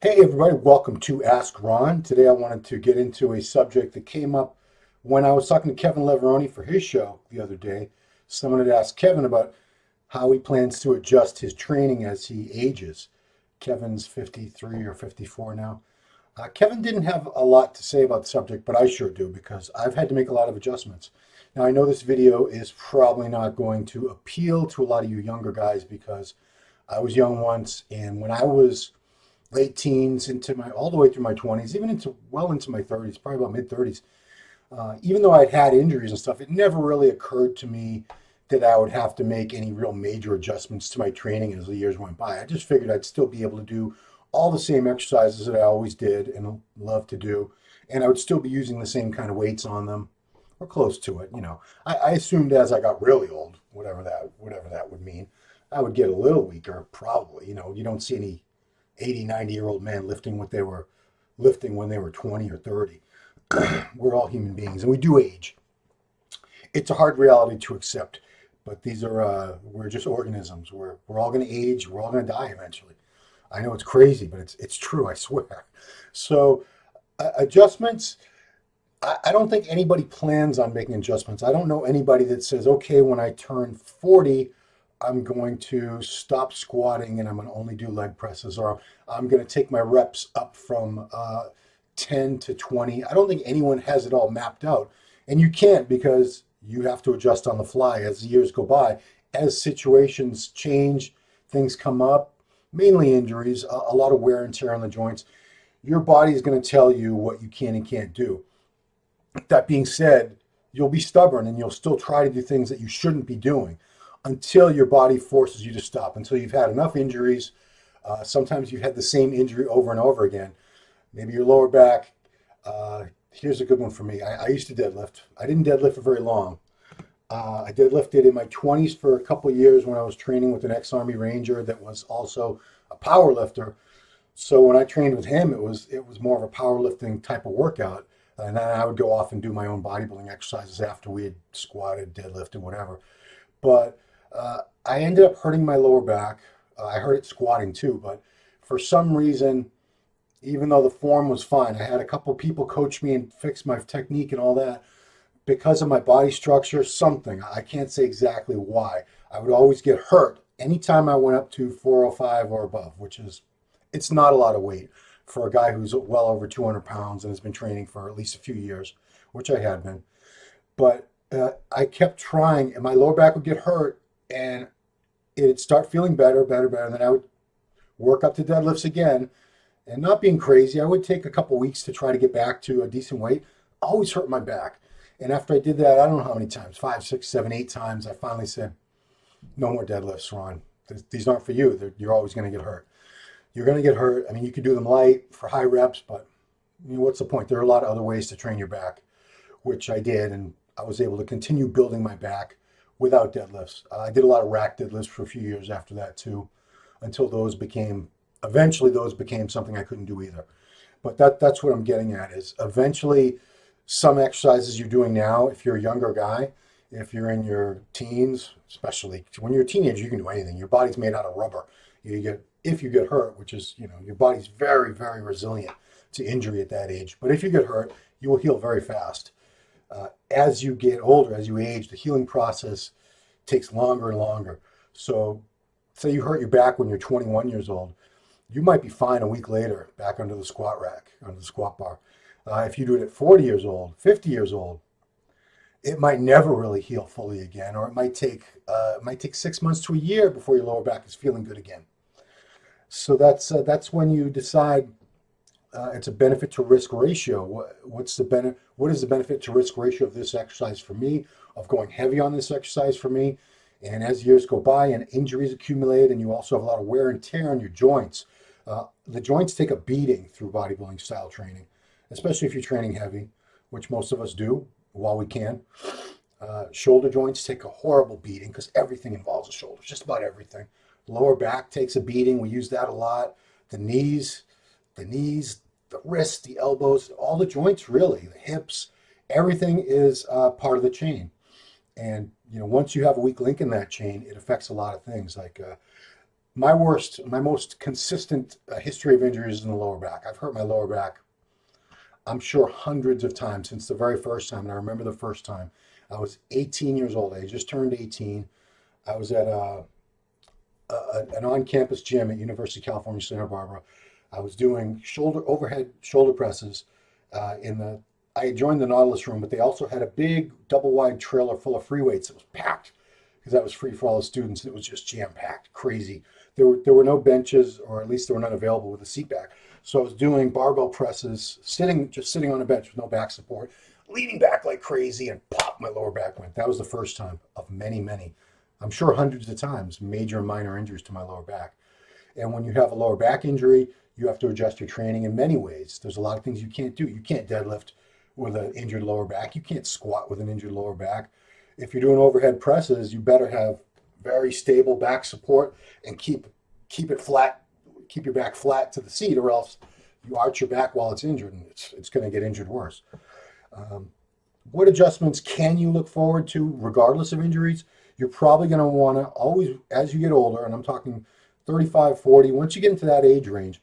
Hey everybody, welcome to Ask Ron. Today I wanted to get into a subject that came up when I was talking to Kevin Leveroni for his show the other day. Someone had asked Kevin about how he plans to adjust his training as he ages. Kevin's 53 or 54 now. Kevin didn't have a lot to say about the subject, but I sure do because I've had to make a lot of adjustments. Now I know this video is probably not going to appeal to a lot of you younger guys because I was young once, and when I was late teens into my all the way through my 20s, even into well into my 30s, probably about mid 30s. Even though I'd had injuries and stuff, it never really occurred to me that I would have to make any real major adjustments to my training as the years went by. I just figured I'd still be able to do all the same exercises that I always did and love to do, and I would still be using the same kind of weights on them or close to it. I assumed as I got really old, whatever that would mean, I would get a little weaker, probably. You don't see any 80, 90-year-old men lifting what they were lifting when they were 20 or 30. We're all human beings and we do age. It's a hard reality to accept, but we're just organisms. We're all going to age. We're all going to die eventually. I know it's crazy, but it's true, I swear. So adjustments, I don't think anybody plans on making adjustments. I don't know anybody that says, okay, when I turn 40, I'm going to stop squatting and I'm going to only do leg presses, or I'm going to take my reps up from 10 to 20. I don't think anyone has it all mapped out. And you can't, because you have to adjust on the fly as the years go by. As situations change, things come up, mainly injuries, a lot of wear and tear on the joints. Your body is going to tell you what you can and can't do. That being said, you'll be stubborn and you'll still try to do things that you shouldn't be doing until your body forces you to stop, until you've had enough injuries. Sometimes you've had the same injury over and over again. Maybe your lower back. Here's a good one for me. I used to deadlift. I didn't deadlift for very long. I deadlifted in my 20s for a couple of years when I was training with an ex-Army Ranger that was also a power lifter. So when I trained with him, it was more of a powerlifting type of workout. And then I would go off and do my own bodybuilding exercises after we had squatted, deadlifted, whatever. But I ended up hurting my lower back. I hurt it squatting too, but for some reason, even though the form was fine, I had a couple people coach me and fix my technique and all that. Because of my body structure, something, I can't say exactly why, I would always get hurt anytime I went up to 405 or above, it's not a lot of weight for a guy who's well over 200 pounds and has been training for at least a few years, which I had been. But I kept trying, and my lower back would get hurt, and it'd start feeling better, and then I would work up to deadlifts again, and not being crazy, I would take a couple weeks to try to get back to a decent weight. Always hurt my back, and after I did that, I don't know how many times, 5, 6, 7, 8 times, I finally said, "No more deadlifts, Ron. These aren't for you. You're always going to get hurt. You're going to get hurt. I mean, you could do them light for high reps, but what's the point? There are a lot of other ways to train your back," which I did, and I was able to continue building my back without deadlifts. I did a lot of rack deadlifts for a few years after that too, until eventually those became something I couldn't do either. But that's what I'm getting at, is eventually some exercises you're doing now, if you're a younger guy, if you're in your teens, especially when you're a teenager, you can do anything. Your body's made out of rubber. If you get hurt, which is, your body's very, very resilient to injury at that age. But if you get hurt, you will heal very fast. As you get older, as you age, the healing process takes longer and longer. So say you hurt your back when you're 21 years old, you might be fine a week later back under the squat rack, under the squat bar. If you do it at 40 years old, 50 years old, it might never really heal fully again, or it might take 6 months to a year before your lower back is feeling good again. So that's when you decide it's a benefit to risk ratio. What is the benefit to risk ratio of this exercise for me, of going heavy on this exercise for me? And as years go by and injuries accumulate, and you also have a lot of wear and tear on your joints, the joints take a beating through bodybuilding style training, especially if you're training heavy, which most of us do while we can. Shoulder joints take a horrible beating because everything involves the shoulders, just about everything. Lower back takes a beating. We use that a lot. The knees, the wrists, the elbows, all the joints, really, the hips, everything is part of the chain. And once you have a weak link in that chain, it affects a lot of things. Like my most consistent history of injuries is in the lower back. I've hurt my lower back, I'm sure, hundreds of times since the very first time. And I remember the first time. I was 18 years old. I just turned 18. I was at an on-campus gym at University of California, Santa Barbara. I was doing overhead shoulder presses I joined the Nautilus room, but they also had a big double wide trailer full of free weights. It was packed because that was free for all the students. It was just jam packed, crazy. There were no benches, or at least there were none available with a seat back. So I was doing barbell presses, just sitting on a bench with no back support, leaning back like crazy, and pop, my lower back went. That was the first time of many, many. I'm sure hundreds of times, major and minor injuries to my lower back. And when you have a lower back injury, you have to adjust your training in many ways. There's a lot of things you can't do. You can't deadlift with an injured lower back. You can't squat with an injured lower back. If you're doing overhead presses, you better have very stable back support and keep it flat, keep your back flat to the seat, or else you arch your back while it's injured, and it's going to get injured worse. What adjustments can you look forward to regardless of injuries? You're probably going to want to always, as you get older, and I'm talking 35, 40, once you get into that age range,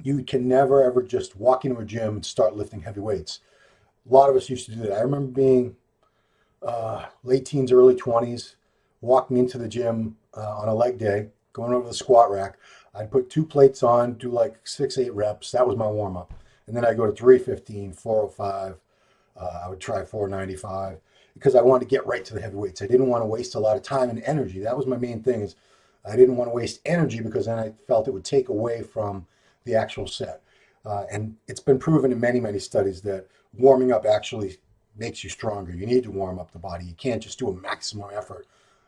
you can never ever just walk into a gym and start lifting heavy weights. A lot of us used to do that. I remember being late teens, early 20s, walking into the gym on a leg day, going over the squat rack. I'd put 2 plates on, do like 6, 8 reps. That was my warm up. And then I'd go to 315, 405. I would try 495 because I wanted to get right to the heavy weights. I didn't want to waste a lot of time and energy. That was my main thing, is I didn't want to waste energy because then I felt it would take away from the actual set. And it's been proven in many, many studies that warming up actually makes you stronger. You need to warm up the body. You can't just do a maximum effort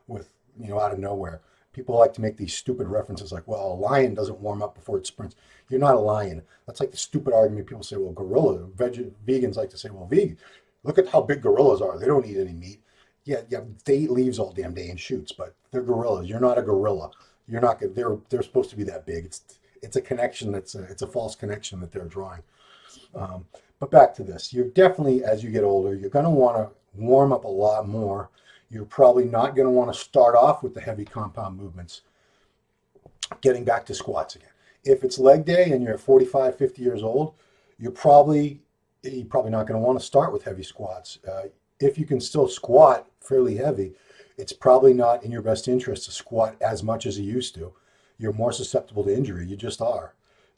with, out of nowhere. People like to make these stupid references like, well, a lion doesn't warm up before it sprints. You're not a lion. That's like the stupid argument people say, well, vegans like to say, well, vegan, look at how big gorillas are. They don't eat any meat. Yeah, they eat leaves all damn day and shoots, but they're gorillas. You're not a gorilla. You're not. They're supposed to be that big. It's a connection it's a false connection that they're drawing. But back to this, you're definitely, as you get older, you're going to want to warm up a lot more. You're probably not going to want to start off with the heavy compound movements. Getting back to squats again. If it's leg day and you're 45, 50 years old, you're probably not going to want to start with heavy squats. If you can still squat fairly heavy, it's probably not in your best interest to squat as much as you used to. You're more susceptible to injury. You just are.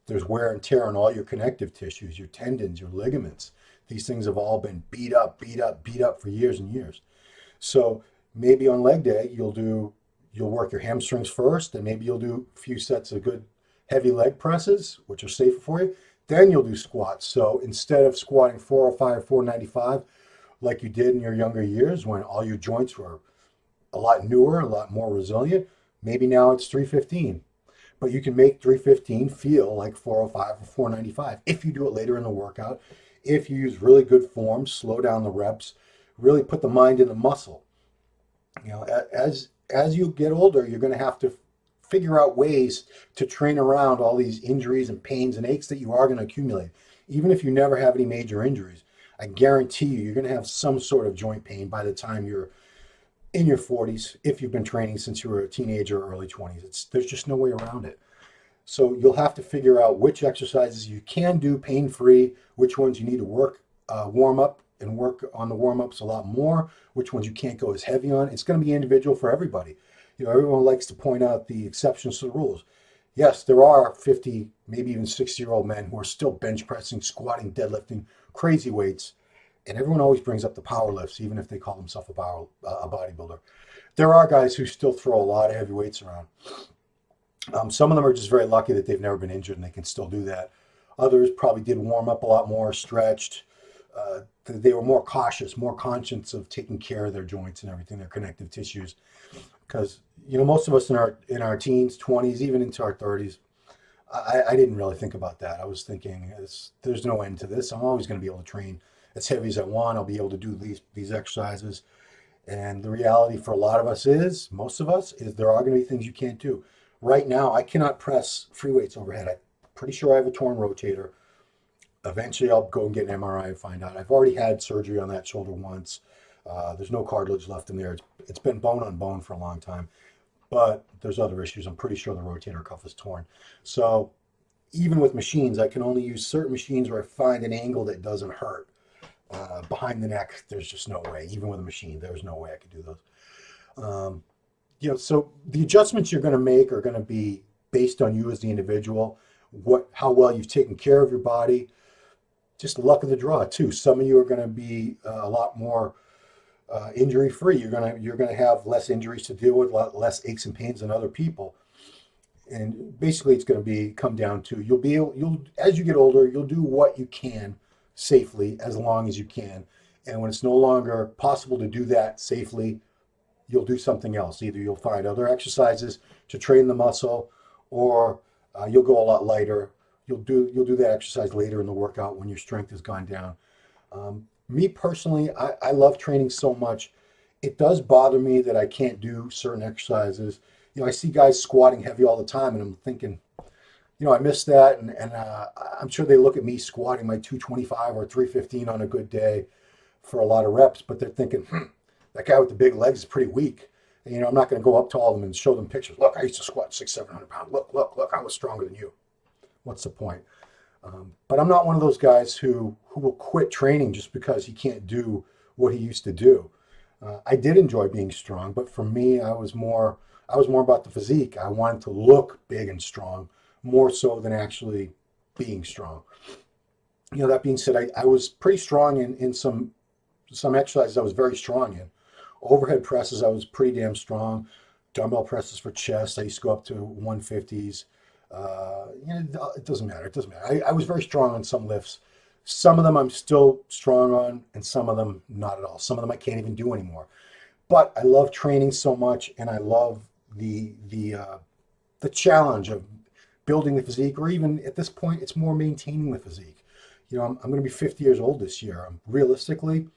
There's wear and tear on all your connective tissues, your tendons, your ligaments. These things have all been beat up for years and years. So maybe on leg day, you'll work your hamstrings first, and maybe you'll do a few sets of good heavy leg presses, which are safer for you. Then you'll do squats. So instead of squatting 405, 495, like you did in your younger years when all your joints were a lot newer, a lot more resilient, maybe now it's 315. But you can make 315 feel like 405 or 495 if you do it later in the workout, if you use really good form, slow down the reps, really put the mind in the muscle. As you get older, you're going to have to figure out ways to train around all these injuries and pains and aches that you are going to accumulate. Even if you never have any major injuries, I guarantee you're going to have some sort of joint pain by the time you're in your 40s, if you've been training since you were a teenager or early 20s. There's just no way around it. So you'll have to figure out which exercises you can do pain-free, which ones you need to warm up and work on the warm-ups a lot more, which ones you can't go as heavy on. It's going to be individual for everybody. Everyone likes to point out the exceptions to the rules. Yes, there are 50, maybe even 60-year-old men who are still bench pressing, squatting, deadlifting, crazy weights. And everyone always brings up the power lifts, even if they call themselves a bodybuilder. There are guys who still throw a lot of heavy weights around. Some of them are just very lucky that they've never been injured and they can still do that. Others probably did warm up a lot more, stretched. They were more cautious, more conscious of taking care of their joints and everything, their connective tissues. Because, most of us in our teens, 20s, even into our 30s, I didn't really think about that. I was thinking, there's no end to this. I'm always going to be able to train as heavy as I want. I'll be able to do these exercises. And the reality for a lot of us most of us, there are going to be things you can't do. Right now, I cannot press free weights overhead. I'm pretty sure I have a torn rotator. Eventually, I'll go and get an MRI and find out. I've already had surgery on that shoulder once. There's no cartilage left in there. It's been bone on bone for a long time. but there's other issues. I'm pretty sure the rotator cuff is torn. So even with machines, I can only use certain machines where I find an angle that doesn't hurt. Behind the neck, there's just no way. Even with a machine, there's no way I could do those. So the adjustments you're going to make are going to be based on you as the individual, how well you've taken care of your body, just luck of the draw too. Some of you are going to be a lot more injury free. You're gonna have less injuries to deal with, a lot less aches and pains than other people. And basically, it's going to come down to you'll as you get older, you'll do what you can safely as long as you can. And when it's no longer possible to do that safely, you'll do something else. Either you'll find other exercises to train the muscle, or you'll go a lot lighter. You'll do that exercise later in the workout when your strength has gone down. Me personally, I love training so much. It does bother me that I can't do certain exercises. I see guys squatting heavy all the time, and I'm thinking, I miss that. And I'm sure they look at me squatting my 225 or 315 on a good day for a lot of reps, but they're thinking, that guy with the big legs is pretty weak. And, I'm not going to go up to all of them and show them pictures. Look, I used to squat 600-700 pounds. Look, I was stronger than you. What's the point? But I'm not one of those guys who will quit training just because he can't do what he used to do. I did enjoy being strong, but for me, I was more about the physique. I wanted to look big and strong more so than actually being strong. That being said, I was pretty strong in some exercises I was very strong in. Overhead presses, I was pretty damn strong. Dumbbell presses for chest, I used to go up to 150s. It doesn't matter. I was very strong on some lifts. Some of them I'm still strong on, and some of them not at all. Some of them I can't even do anymore. But I love training so much, and I love the challenge of building the physique, or even at this point, it's more maintaining the physique. I'm going to be 50 years old this year. Realistically,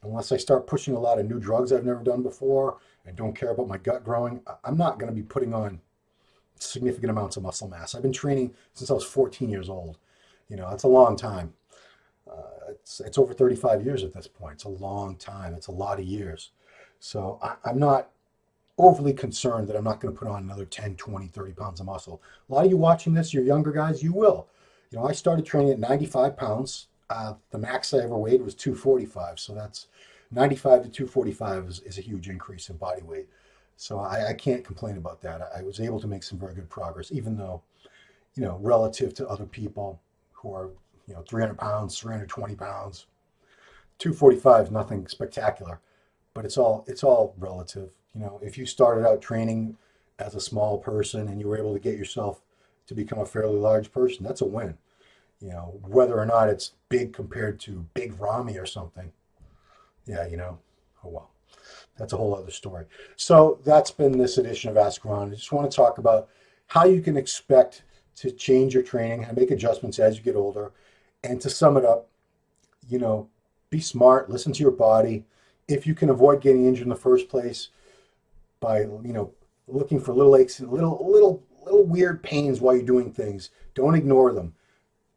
unless I start pushing a lot of new drugs I've never done before and don't care about my gut growing, I'm not going to be putting on significant amounts of muscle mass. I've been training since I was 14 years old. It's a long time. It's over 35 years at this point. It's a long time. It's a lot of years. So I'm not overly concerned that I'm not going to put on another 10, 20, 30 pounds of muscle. A lot of you watching this, you're younger guys, you will. I started training at 95 pounds. The max I ever weighed was 245. So that's 95 to 245 is a huge increase in body weight. So I can't complain about that. I was able to make some very good progress, even though, relative to other people who are, 300 pounds, 320 pounds, 245 is nothing spectacular, but it's all relative. If you started out training as a small person and you were able to get yourself to become a fairly large person, that's a win. Whether or not it's big compared to Big Ramy or something. Yeah, oh well. That's a whole other story. So that's been this edition of Ask Ron. I just want to talk about how you can expect to change your training and make adjustments as you get older. And to sum it up, be smart, listen to your body. If you can avoid getting injured in the first place by, looking for little aches, little weird pains while you're doing things, don't ignore them.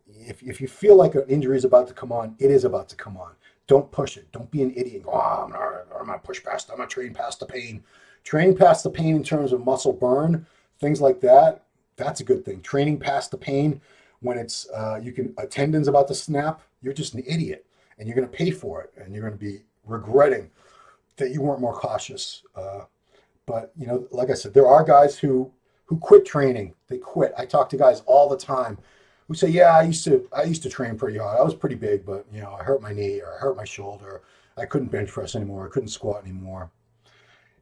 If you feel like an injury is about to come on, it is about to come on. Don't push it. Don't be an idiot and go, I'm not push past, I'm not train past the pain. Training past the pain in terms of muscle burn, things like that, that's a good thing. Training past the pain when it's a tendon's about to snap, you're just an idiot, and you're going to pay for it, and you're going to be regretting that you weren't more cautious. But like I said, there are guys who quit training. They quit. I talk to guys all the time who say, yeah, I used to train pretty hard. I was pretty big, but I hurt my knee, or I hurt my shoulder. I couldn't bench press anymore. I couldn't squat anymore.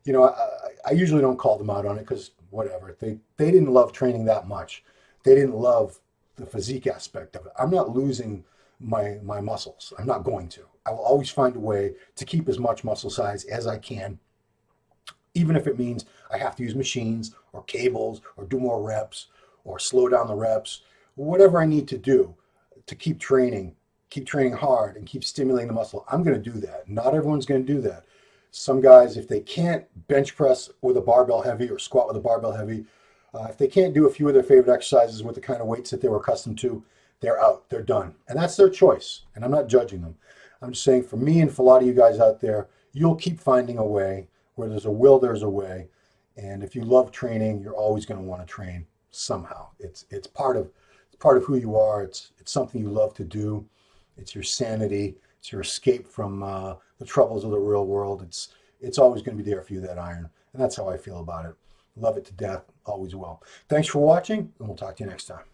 I usually don't call them out on it, because whatever. They didn't love training that much. They didn't love the physique aspect of it. I'm not losing my muscles. I'm not going to. I will always find a way to keep as much muscle size as I can, even if it means I have to use machines or cables or do more reps or slow down the reps. Whatever I need to do to keep training hard and keep stimulating the muscle, I'm going to do that. Not everyone's going to do that. Some guys, if they can't bench press with a barbell heavy or squat with a barbell heavy, if they can't do a few of their favorite exercises with the kind of weights that they were accustomed to, they're out, they're done. And that's their choice. And I'm not judging them. I'm just saying, for me and for a lot of you guys out there, you'll keep finding a way. Where there's a will, there's a way. And if you love training, you're always going to want to train somehow. It's part of who you are. It's something you love to do. It's your sanity. It's your escape from the troubles of the real world. It's always going to be there for you, that iron. And that's how I feel about it. Love it to death. Always will. Thanks for watching, and we'll talk to you next time.